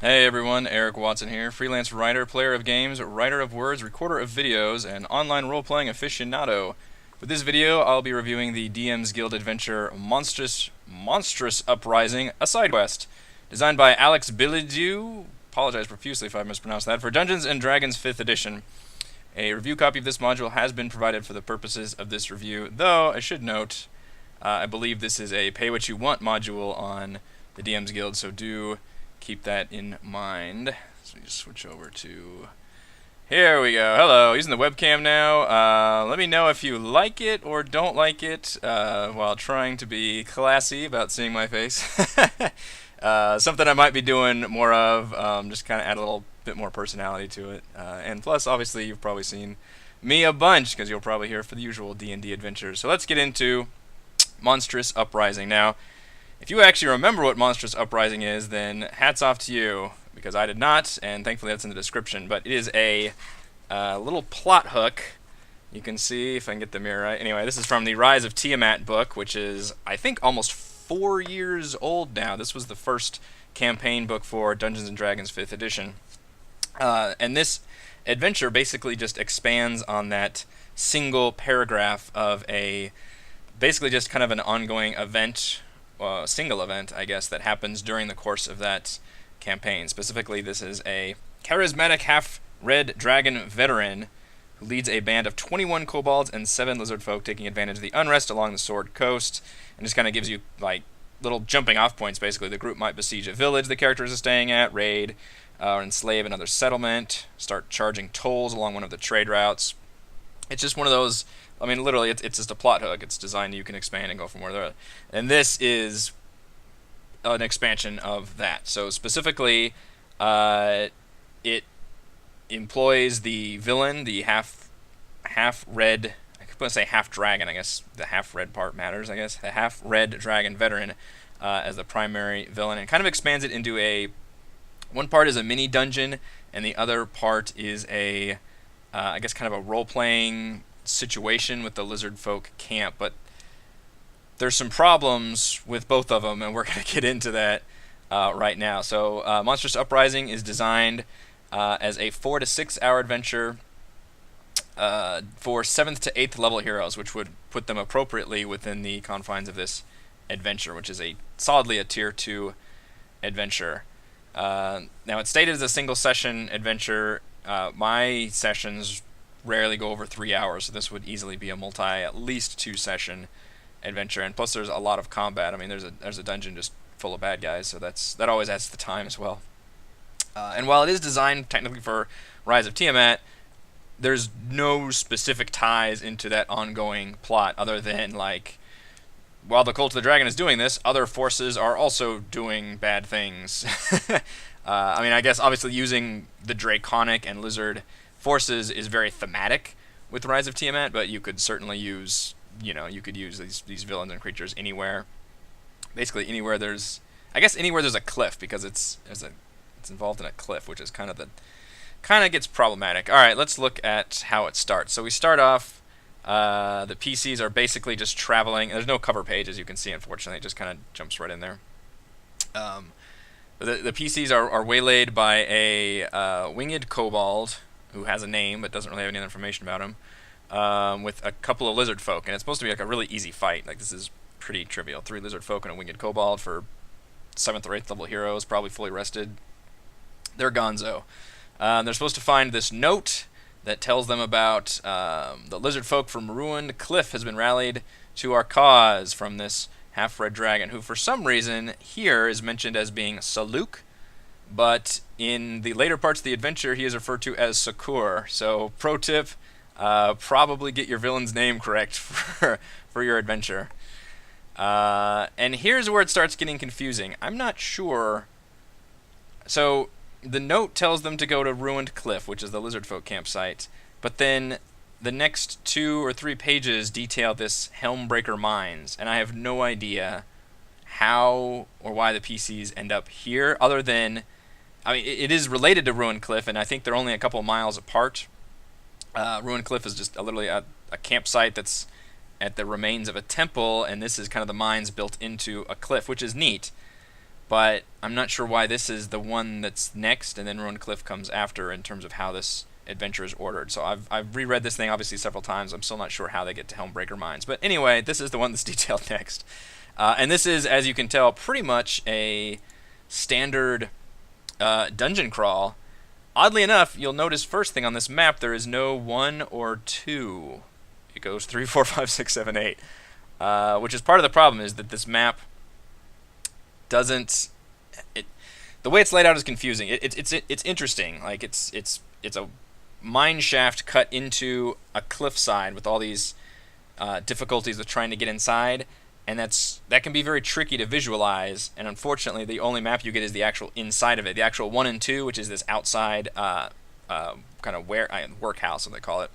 Hey everyone, Eric Watson here, freelance writer, player of games, writer of words, recorder of videos, and online role-playing aficionado. For this video, I'll be reviewing the DM's Guild adventure Monstrous Uprising, a Sidequest, designed by Billiedeaux, apologize profusely if I mispronounced that, for Dungeons & Dragons 5th edition. A review copy of this module has been provided for the purposes of this review, though I should note, I believe this is a pay-what-you-want module on the DM's Guild, so do keep that in mind. So we just switch over to... Here we go. Hello. Using the webcam now. Let me know if you like it or don't like it while trying to be classy about seeing my face. Something I might be doing more of. Just kind of add a little bit more personality to it. And plus, obviously, you've probably seen me a bunch because you'll probably hear for the usual D&D adventures. So let's get into Monstrous Uprising. Now, if you actually remember what Monstrous Uprising is, then hats off to you, because I did not, and thankfully that's in the description. But it is a little plot hook. You can see, if I can get the mirror right. Anyway, this is from the Rise of Tiamat book, which is, I think, almost 4 years old now. This was the first campaign book for Dungeons & Dragons 5th edition. And this adventure basically just expands on that single paragraph of basically just kind of an ongoing event, single event, I guess, that happens during the course of that campaign. Specifically, this is a charismatic half-red dragon veteran who leads a band of 21 kobolds and 7 lizard folk taking advantage of the unrest along the Sword Coast, and just kind of gives you, like, little jumping-off points, basically. The group might besiege a village the characters are staying at, raid, or enslave another settlement, start charging tolls along one of the trade routes. It's just one of those... I mean, literally, it's just a plot hook. It's designed you can expand and go from where they're at. And this is an expansion of that. So specifically, it employs the villain, the half-red, I could say half-dragon, I guess the half-red part matters, I guess. The half-red dragon veteran as the primary villain. And kind of expands it into one part is a mini dungeon, and the other part is I guess kind of a role-playing situation with the lizard folk camp. But there's some problems with both of them, and we're going to get into that right now. So Monstrous Uprising is designed as a 4 to 6 hour adventure for 7th to 8th level heroes, which would put them appropriately within the confines of this adventure, which is solidly a tier 2 adventure. Now, it's stated as a single session adventure. My sessions rarely go over 3 hours, so this would easily be a at least 2 session adventure. And plus, there's a lot of combat. I mean, there's a dungeon just full of bad guys, so that always adds to the time as well. And while it is designed technically for Rise of Tiamat, there's no specific ties into that ongoing plot other than, like, while the Cult of the Dragon is doing this, other forces are also doing bad things. I mean, I guess obviously using the Draconic and Lizard forces is very thematic with Rise of Tiamat, but you could certainly use, you could use these villains and creatures anywhere. Basically anywhere there's a cliff, because it's involved in a cliff, which is kind of gets problematic. All right, let's look at how it starts. So we start off. The PCs are basically just traveling. There's no cover page, as you can see. Unfortunately, it just kind of jumps right in there. The PCs are waylaid by a winged kobold who has a name but doesn't really have any information about him, with a couple of lizard folk, and it's supposed to be like a really easy fight. Like, this is pretty trivial. 3 lizard folk and a winged kobold for 7th or 8th level heroes, probably fully rested. They're gonzo. They're supposed to find this note that tells them about the lizard folk from Ruined Cliff has been rallied to our cause from this half-red dragon, who for some reason here is mentioned as being Saluk, but in the later parts of the adventure he is referred to as Sakur. So pro tip, probably get your villain's name correct for your adventure. And here's where it starts getting confusing. I'm not sure. So the note tells them to go to Ruined Cliff, which is the lizard folk campsite, but then the next 2 or 3 pages detail this Helmbreaker Mines, and I have no idea how or why the PCs end up here, other than, I mean, it is related to Ruined Cliff, and I think they're only a couple miles apart. Ruined Cliff is just literally a campsite that's at the remains of a temple, and this is kind of the mines built into a cliff, which is neat. but I'm not sure why this is the one that's next, and then Ruined Cliff comes after in terms of how this adventure is ordered. So I've reread this thing obviously several times. I'm still not sure how they get to Helmbreaker Mines, but anyway, this is the one that's detailed next, and this is, as you can tell, pretty much a standard dungeon crawl. Oddly enough, you'll notice first thing on this map there is no 1 or 2. It goes 3, 4, 5, 6, 7, 8, which is part of the problem, is that this map doesn't. The way it's laid out is confusing. It's interesting. Like it's a mine shaft cut into a cliffside with all these difficulties with trying to get inside, and that can be very tricky to visualize. And unfortunately, the only map you get is the actual inside of it. The actual 1 and 2, which is this outside kind of workhouse, what they call it,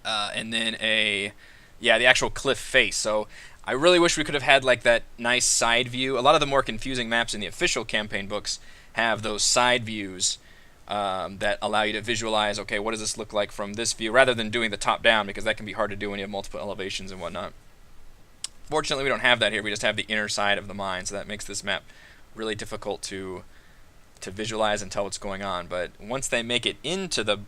and then the actual cliff face. So I really wish we could have had like that nice side view. A lot of the more confusing maps in the official campaign books have those side views that allow you to visualize, okay, what does this look like from this view, rather than doing the top down, because that can be hard to do when you have multiple elevations and whatnot. Fortunately, we don't have that here. We just have the inner side of the mine, so that makes this map really difficult to visualize and tell what's going on. But once they make it into the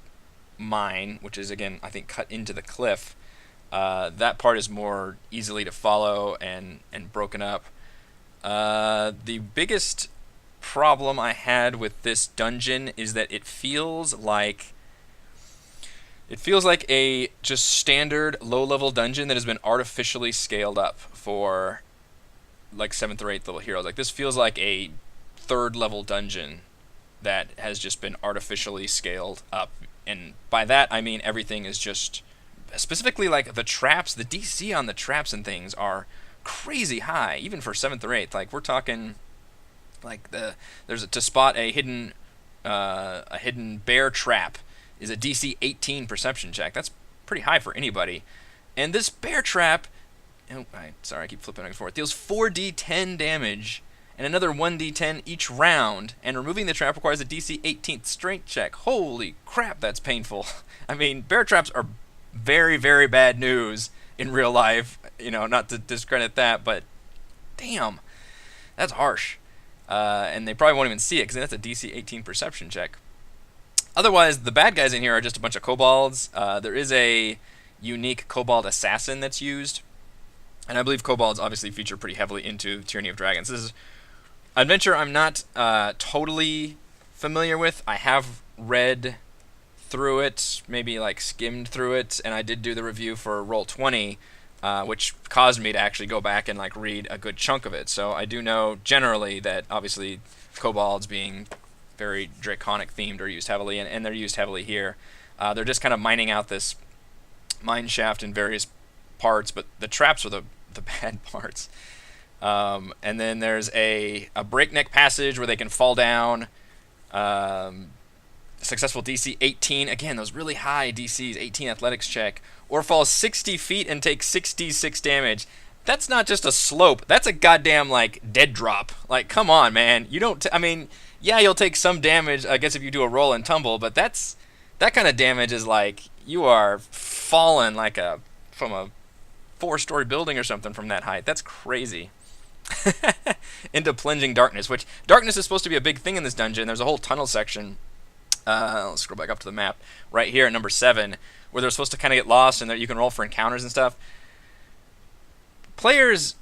mine, which is, again, I think cut into the cliff, that part is more easily to follow and broken up. The biggest problem I had with this dungeon is that it feels like a just standard low-level dungeon that has been artificially scaled up for like 7th or 8th level heroes. Like, this feels like a 3rd level dungeon that has just been artificially scaled up. And by that I mean everything is just, specifically like the traps, the DC on the traps and things are crazy high, even for 7th or 8th. Like, we're talking like to spot a hidden bear trap is a DC 18 perception check. That's pretty high for anybody. And this bear trap, sorry, I keep flipping back and forth, deals 4d10 damage and another 1d10 each round, and removing the trap requires a DC 18th strength check. Holy crap, that's painful. I mean, bear traps are very, very bad news in real life, not to discredit that, but damn, that's harsh. And they probably won't even see it, because that's a DC 18 perception check. Otherwise, the bad guys in here are just a bunch of kobolds. There is a unique kobold assassin that's used, and I believe kobolds obviously feature pretty heavily into Tyranny of Dragons. This is an adventure I'm not totally familiar with. I have read through it, maybe like skimmed through it, and I did do the review for Roll20, which caused me to actually go back and like read a good chunk of it. So I do know generally that obviously kobolds, being very draconic themed, are used heavily, and they're used heavily here. They're just kind of mining out this mine shaft in various parts, but the traps are the bad parts. And then there's a breakneck passage where they can fall down. Successful DC 18, again, those really high DCs, 18 athletics check, or fall 60 feet and take 66 damage. That's not just a slope, that's a goddamn, like, dead drop. Like, come on, man. You don't, I mean, yeah, you'll take some damage, I guess, if you do a roll and tumble, but that kind of damage is like, you are falling like from a 4-story building or something from that height. That's crazy. Into plunging darkness, which darkness is supposed to be a big thing in this dungeon. There's a whole tunnel section. Let's scroll back up to the map right here at number 7, where they're supposed to kind of get lost, and you can roll for encounters and stuff. Players,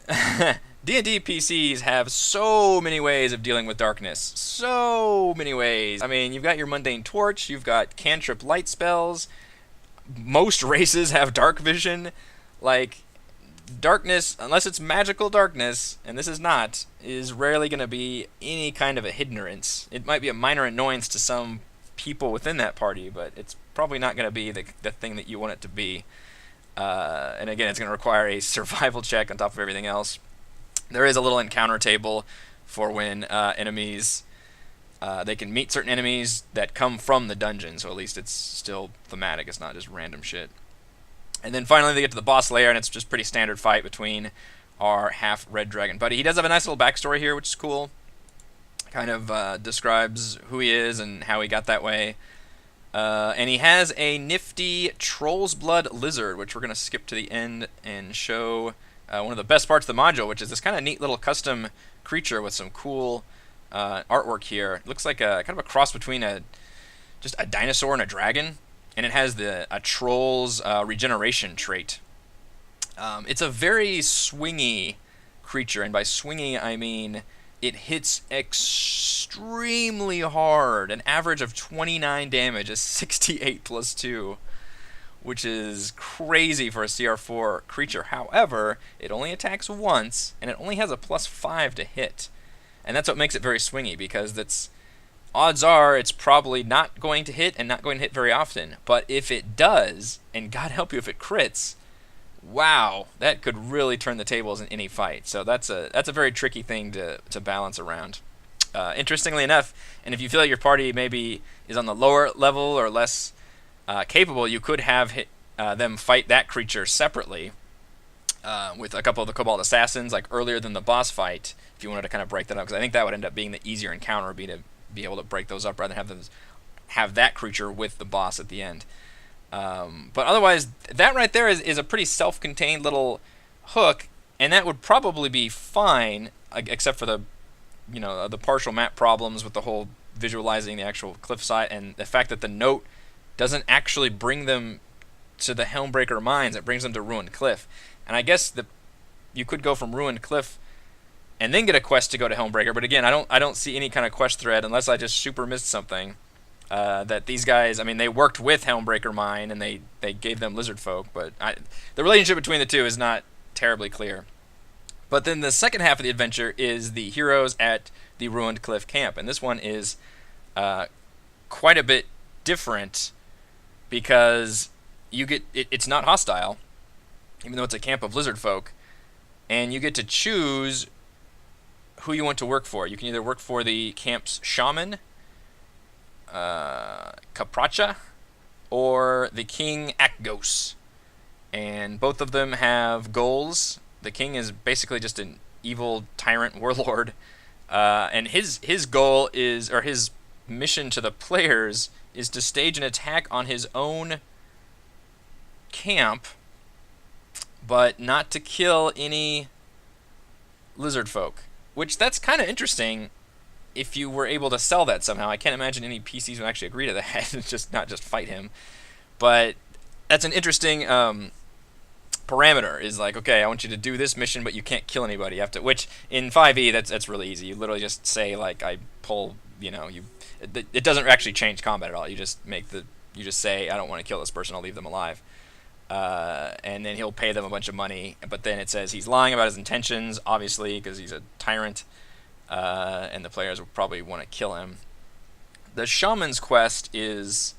D&D PCs have so many ways of dealing with darkness. So many ways. I mean, you've got your mundane torch, you've got cantrip light spells. Most races have dark vision. Like, darkness, unless it's magical darkness, and this is not, is rarely going to be any kind of a hindrance. It might be a minor annoyance to some people within that party, but it's probably not going to be the thing that you want it to be. And again, it's going to require a survival check on top of everything else. There is a little encounter table for when enemies, they can meet certain enemies that come from the dungeon, so at least it's still thematic, it's not just random shit. And then finally they get to the boss lair, and it's just pretty standard fight between our half red dragon buddy. He does have a nice little backstory here, which is cool. Kind of describes who he is and how he got that way. And he has a nifty Troll's Blood Lizard, which we're going to skip to the end and show one of the best parts of the module, which is this kind of neat little custom creature with some cool artwork here. It looks like a kind of a cross between just a dinosaur and a dragon, and it has a troll's regeneration trait. It's a very swingy creature, and by swingy I mean it hits extremely hard. An average of 29 damage is 68 plus 2, which is crazy for a CR4 creature. However, it only attacks once, and it only has a +5 to hit. And that's what makes it very swingy, because odds are it's probably not going to hit and not going to hit very often. But if it does, and God help you if it crits, wow, that could really turn the tables in any fight. So that's a very tricky thing to balance around. Interestingly enough, and if you feel like your party maybe is on the lower level or less capable, you could have them fight that creature separately with a couple of the Cobalt Assassins, like earlier than the boss fight, if you wanted to kind of break that up, because I think that would end up being the easier encounter, would be to be able to break those up rather than have that creature with the boss at the end. But otherwise, that right there is a pretty self-contained little hook, and that would probably be fine, except for the partial map problems with the whole visualizing the actual cliffside, and the fact that the note doesn't actually bring them to the Helmbreaker Mines. It brings them to Ruined Cliff. And I guess you could go from Ruined Cliff and then get a quest to go to Helmbreaker, but again, I don't see any kind of quest thread unless I just super missed something. That these guys, I mean, they worked with Helmbreaker Mine and they gave them lizard folk, but the relationship between the two is not terribly clear. But then the second half of the adventure is the heroes at the Ruined Cliff camp, and this one is quite a bit different because it's not hostile, even though it's a camp of lizard folk, and you get to choose who you want to work for. You can either work for the camp's shaman, Capracha, or the King Akgos, and both of them have goals. The king is basically just an evil tyrant warlord, and his goal is, or his mission to the players, is to stage an attack on his own camp, but not to kill any lizard folk. Which, that's kind of interesting if you were able to sell that somehow. I can't imagine any PCs would actually agree to that. It's just not just fight him. But that's an interesting parameter. Is like, okay, I want you to do this mission, but you can't kill anybody. You have to. Which in 5e, that's really easy. You literally just say, like, I pull. It doesn't actually change combat at all. You just say, I don't want to kill this person. I'll leave them alive. And then he'll pay them a bunch of money. But then it says he's lying about his intentions, obviously, because he's a tyrant. And the players will probably want to kill him. The shaman's quest is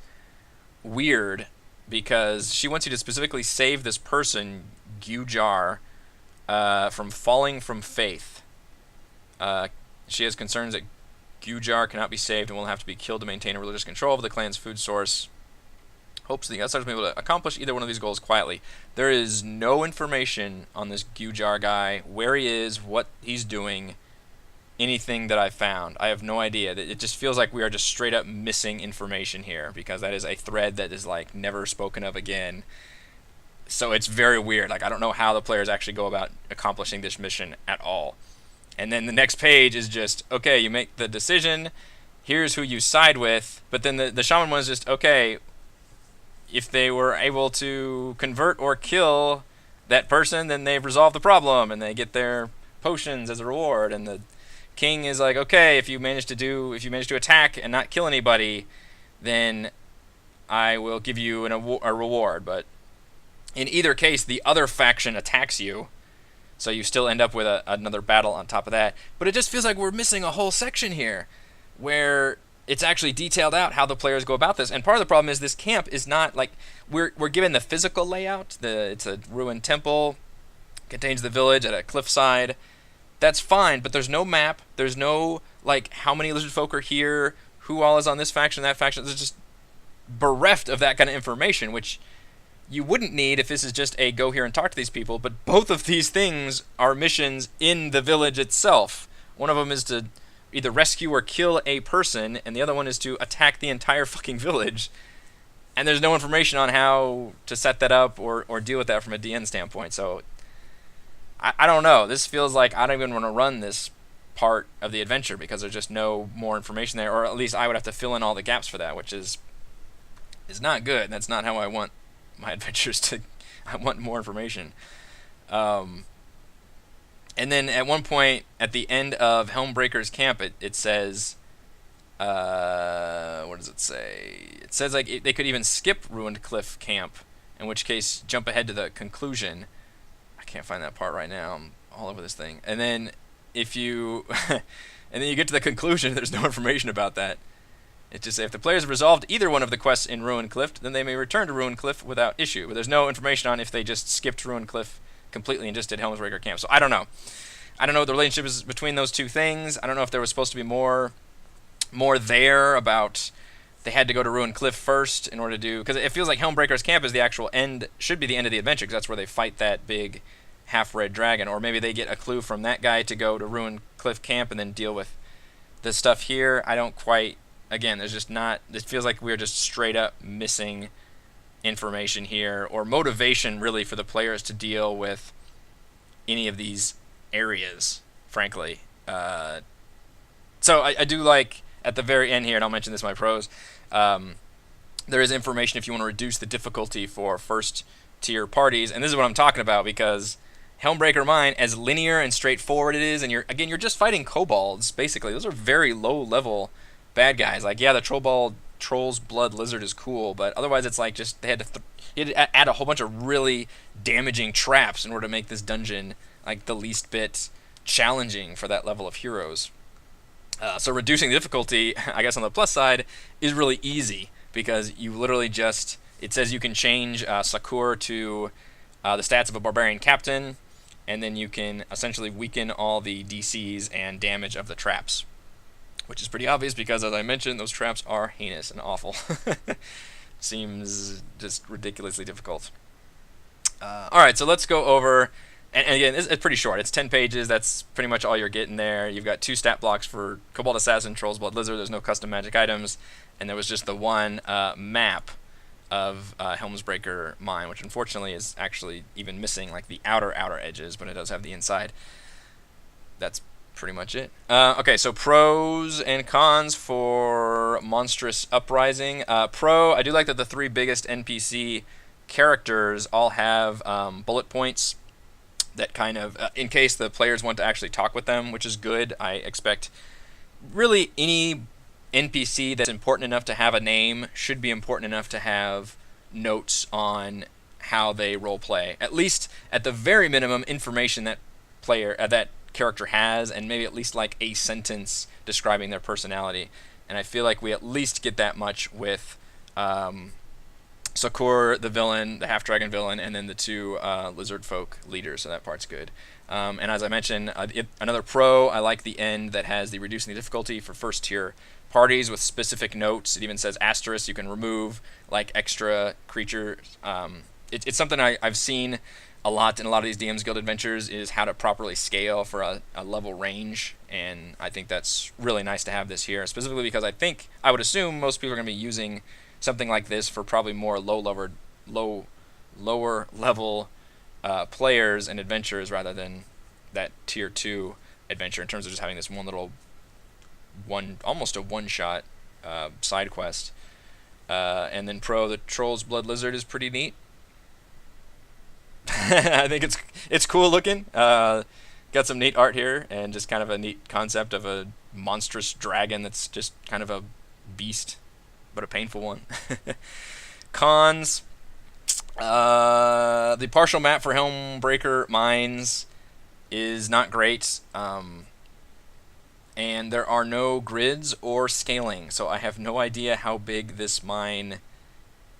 weird because she wants you to specifically save this person, Gujar, from falling from faith. She has concerns that Gujar cannot be saved and will have to be killed to maintain religious control of the clan's food source. Hopes the outsiders will be able to accomplish either one of these goals quietly. There is no information on this Gujar guy, where he is, what he's doing, anything that I found. I have no idea. It just feels like we are just straight up missing information here, because that is a thread that is like never spoken of again. So it's very weird. Like, I don't know how the players actually go about accomplishing this mission at all. And then the next page is just, okay, you make the decision, here's who you side with, but then the shaman one is just, okay, if they were able to convert or kill that person, then they've resolved the problem, and they get their potions as a reward. And the king is like, okay, if you manage to attack and not kill anybody, then I will give you a reward. But in either case, the other faction attacks you, so you still end up with another battle on top of that. But it just feels like we're missing a whole section here, where it's actually detailed out how the players go about this. And part of the problem is this camp is not like, we're given the physical layout. It's a ruined temple, contains the village at a cliffside. That's fine, but there's no map. There's no, like, how many lizard folk are here, who all is on this faction, that faction. There's just bereft of that kind of information, which you wouldn't need if this is just a go here and talk to these people. But both of these things are missions in the village itself. One of them is to either rescue or kill a person, and the other one is to attack the entire fucking village. And there's no information on how to set that up or deal with that from a DN standpoint. So I don't know. This feels like I don't even want to run this part of the adventure because there's just no more information there, or at least I would have to fill in all the gaps for that, which is not good. That's not how I want my adventures to. I want more information. Um, and then at one point at the end of Helmbreaker's camp, it says, what does it say? It says like they could even skip Ruined Cliff camp, in which case jump ahead to the conclusion. I can't find that part right now. I'm all over this thing. And then if you and then you get to the conclusion, there's no information about that. It just says if the players have resolved either one of the quests in Ruined Cliff, then they may return to Ruined Cliff without issue. But there's no information on if they just skipped Ruined Cliff completely and just did Helmsbreaker camp. So I don't know. I don't know what the relationship is between those two things. I don't know if there was supposed to be more there about they had to go to Ruined Cliff first in order to do, because it feels like Helmbreaker's camp is the actual end, should be the end of the adventure, because that's where they fight that big half-red dragon, or maybe they get a clue from that guy to go to Ruined Cliff camp and then deal with the stuff here. I don't quite, again, there's just not, it feels like we're just straight up missing information here, or motivation really for the players to deal with any of these areas, frankly. So I do like at the very end here, and I'll mention this in my pros, there is information if you want to reduce the difficulty for first tier parties, and this is what I'm talking about, because Helmbreaker Mine, as linear and straightforward it is, and you're just fighting kobolds basically. Those are very low level bad guys. Like, yeah, the Troll's Blood Lizard is cool, but otherwise it's like just they had to add a whole bunch of really damaging traps in order to make this dungeon like the least bit challenging for that level of heroes. So reducing the difficulty, I guess on the plus side, is really easy, because you literally just, it says you can change Sakur to the stats of a barbarian captain, and then you can essentially weaken all the DCs and damage of the traps, which is pretty obvious because, as I mentioned, those traps are heinous and awful. Seems just ridiculously difficult. Alright, so let's go over, and again, it's pretty short. It's 10 pages. That's pretty much all you're getting there. You've got 2 stat blocks for Kobold Assassin, Troll's Blood Lizard. There's no custom magic items, and there was just the one map of Helmsbreaker Mine, which unfortunately is actually even missing like the outer edges, but it does have the inside. That's pretty much it. Okay, so pros and cons for Monstrous Uprising. Pro, I do like that the 3 biggest NPC characters all have bullet points that kind of, in case the players want to actually talk with them, which is good. I expect really any NPC that's important enough to have a name should be important enough to have notes on how they roleplay. At least, at the very minimum, information that that character has, and maybe at least like a sentence describing their personality. And I feel like we at least get that much with Sakur, the villain, the half-dragon villain, and then the 2 lizard folk leaders, so that part's good. And as I mentioned, another pro, I like the end that has the reducing the difficulty for first-tier parties with specific notes. It even says asterisk. You can remove like extra creatures. It's something I've seen a lot in a lot of these DM's Guild adventures, is how to properly scale for a level range, and I think that's really nice to have this here, specifically because I would assume most people are going to be using something like this for probably more lower level players and adventurers rather than that tier 2 adventure, in terms of just having this almost a one-shot side quest. And then pro, the Troll's Blood Lizard is pretty neat. I think it's cool looking. Got some neat art here, and just kind of a neat concept of a monstrous dragon that's just kind of a beast, but a painful one. Cons. The partial map for Helmbreaker Mines is not great, and there are no grids or scaling, so I have no idea how big this mine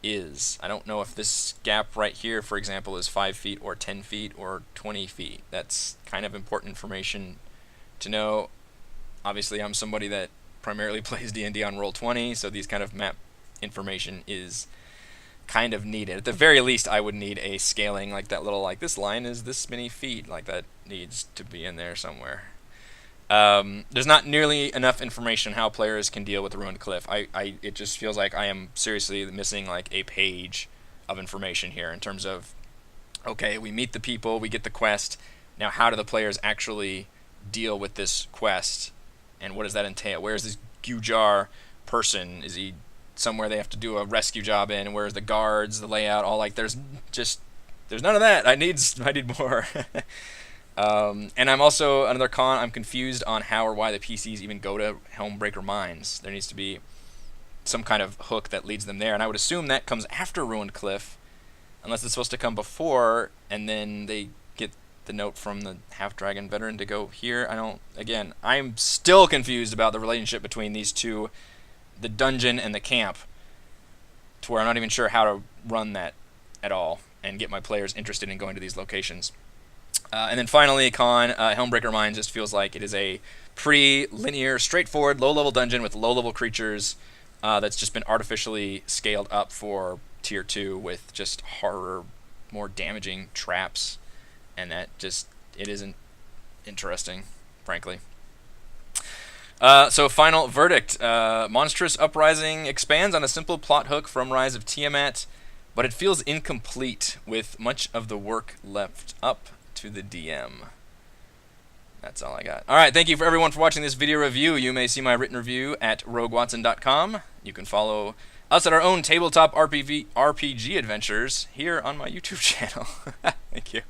is. I don't know if this gap right here, for example, is 5 feet or 10 feet or 20 feet. That's kind of important information to know. Obviously, I'm somebody that primarily plays D&D on Roll20, so these kind of map information is kind of needed. At the very least, I would need a scaling, like that little, like, this line is this many feet, like that needs to be in there somewhere. There's not nearly enough information on how players can deal with the Ruined Cliff. It just feels like I am seriously missing like a page of information here in terms of, okay, we meet the people, we get the quest, Now, how do the players actually deal with this quest, and what does that entail? Where is this Gujar person? Is he somewhere they have to do a rescue job in? Where's the guards, the layout? All like there's none of that. I need more. And I'm also another con. I'm confused on how or why the PCs even go to Helmbreaker Mines. There needs to be some kind of hook that leads them there, and I would assume that comes after Ruined Cliff, unless it's supposed to come before, and then they get the note from the half-dragon veteran to go here. Again, I'm still confused about the relationship between these two, the dungeon and the camp, to where I'm not even sure how to run that at all and get my players interested in going to these locations. And then finally, Helmbreaker Mines just feels like it is a pretty linear, straightforward, low-level dungeon with low-level creatures that's just been artificially scaled up for Tier 2 with just harder, more damaging traps, and it isn't interesting, frankly. So final verdict. Monstrous Uprising expands on a simple plot hook from Rise of Tiamat, but it feels incomplete with much of the work left up to the DM. That's all I got. Alright, thank you for everyone for watching this video review. You may see my written review at roguewatson.com. You can follow us at our own tabletop RPG adventures here on my YouTube channel. Thank you.